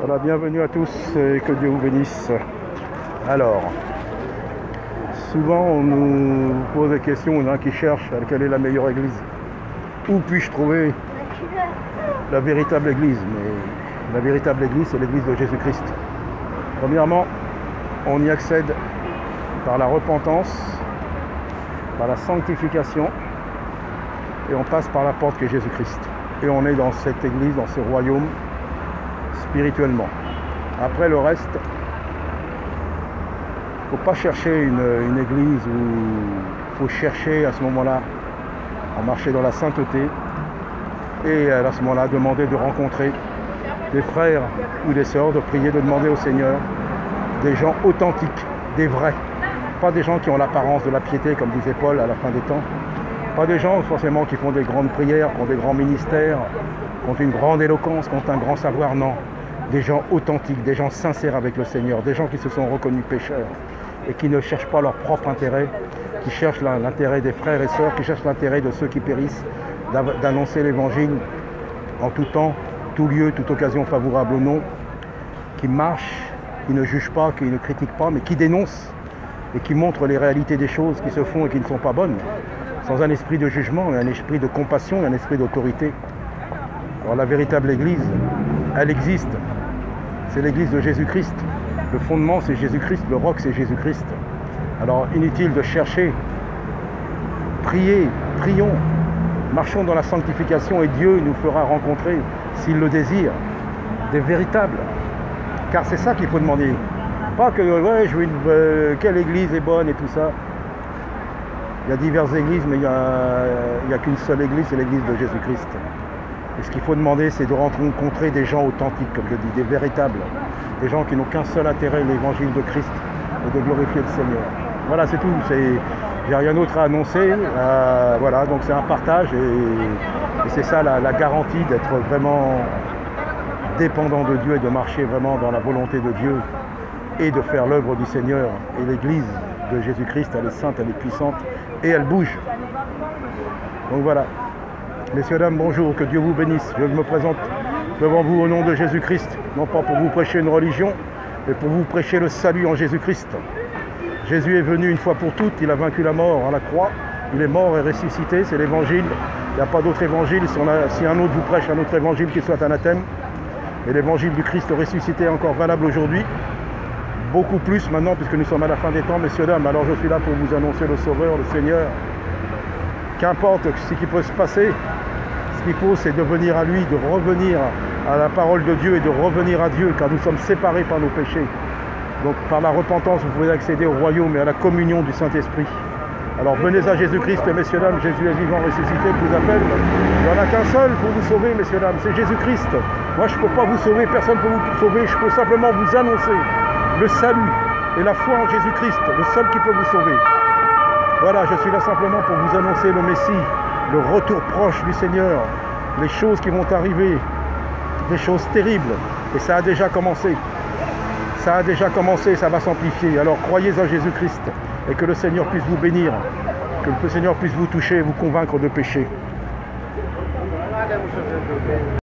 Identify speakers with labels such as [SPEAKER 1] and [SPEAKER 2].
[SPEAKER 1] Voilà, bienvenue à tous et que Dieu vous bénisse. Alors, souvent on nous pose des questions, il y en a qui cherchent quelle est la meilleure église. Où puis-je trouver la véritable église? Mais la véritable église, c'est l'église de Jésus-Christ. Premièrement, on y accède par la repentance, par la sanctification, et on passe par la porte qui est Jésus-Christ. Et on est dans cette église, dans ce royaume, spirituellement. Après le reste, il ne faut pas chercher une église où il faut chercher à ce moment-là à marcher dans la sainteté et à ce moment-là demander de rencontrer des frères ou des sœurs, de prier, de demander au Seigneur des gens authentiques, des vrais, pas des gens qui ont l'apparence de la piété comme disait Paul à la fin des temps, pas des gens forcément qui font des grandes prières, qui ont des grands ministères, qui ont une grande éloquence, qui ont un grand savoir, non. Des gens authentiques, des gens sincères avec le Seigneur, des gens qui se sont reconnus pécheurs et qui ne cherchent pas leur propre intérêt, qui cherchent l'intérêt des frères et sœurs, qui cherchent l'intérêt de ceux qui périssent, d'annoncer l'évangile en tout temps, tout lieu, toute occasion favorable ou non, qui marchent, qui ne jugent pas, qui ne critiquent pas, mais qui dénoncent et qui montrent les réalités des choses qui se font et qui ne sont pas bonnes, sans un esprit de jugement, un esprit de compassion, un esprit d'autorité. Alors la véritable église, elle existe. C'est l'église de Jésus-Christ. Le fondement, c'est Jésus-Christ. Le roc, c'est Jésus-Christ. Alors, inutile de chercher. Priez, prions. Marchons dans la sanctification et Dieu nous fera rencontrer, s'il le désire, des véritables. Car c'est ça qu'il faut demander. Pas que, ouais, je veux quelle église est bonne et tout ça. Il y a diverses églises, mais il n'y a qu'une seule église, c'est l'église de Jésus-Christ. Et ce qu'il faut demander, c'est de rencontrer des gens authentiques, comme je dis, des véritables. Des gens qui n'ont qu'un seul intérêt, l'évangile de Christ, et de glorifier le Seigneur. Voilà, c'est tout. J'ai rien d'autre à annoncer. Voilà, donc c'est un partage, et c'est ça la garantie d'être vraiment dépendant de Dieu et de marcher vraiment dans la volonté de Dieu et de faire l'œuvre du Seigneur. Et l'église de Jésus-Christ, elle est sainte, elle est puissante, et elle bouge. Donc voilà. Messieurs, dames, bonjour, que Dieu vous bénisse. Je me présente devant vous au nom de Jésus-Christ, non pas pour vous prêcher une religion, mais pour vous prêcher le salut en Jésus-Christ. Jésus est venu une fois pour toutes, il a vaincu la mort à la croix, il est mort et ressuscité, c'est l'évangile. Il n'y a pas d'autre évangile, si un autre vous prêche un autre évangile, qu'il soit anathème. Et l'évangile du Christ ressuscité est encore valable aujourd'hui, beaucoup plus maintenant, puisque nous sommes à la fin des temps, messieurs, dames. Alors je suis là pour vous annoncer le Sauveur, le Seigneur. Qu'importe ce qui peut se passer, ce qu'il faut, c'est de venir à lui, de revenir à la parole de Dieu et de revenir à Dieu, car nous sommes séparés par nos péchés. Donc par la repentance, vous pouvez accéder au royaume et à la communion du Saint-Esprit. Alors venez à Jésus-Christ, messieurs, dames. Jésus est vivant, ressuscité, il vous appelle. Il n'y en a qu'un seul pour vous sauver, messieurs, dames, c'est Jésus-Christ. Moi, je ne peux pas vous sauver, personne ne peut vous sauver. Je peux simplement vous annoncer le salut et la foi en Jésus-Christ, le seul qui peut vous sauver. Voilà, je suis là simplement pour vous annoncer le Messie, le retour proche du Seigneur, les choses qui vont arriver, des choses terribles. Et ça a déjà commencé. Ça a déjà commencé, ça va s'amplifier. Alors croyez en Jésus-Christ et que le Seigneur puisse vous bénir, que le Seigneur puisse vous toucher et vous convaincre de pécher.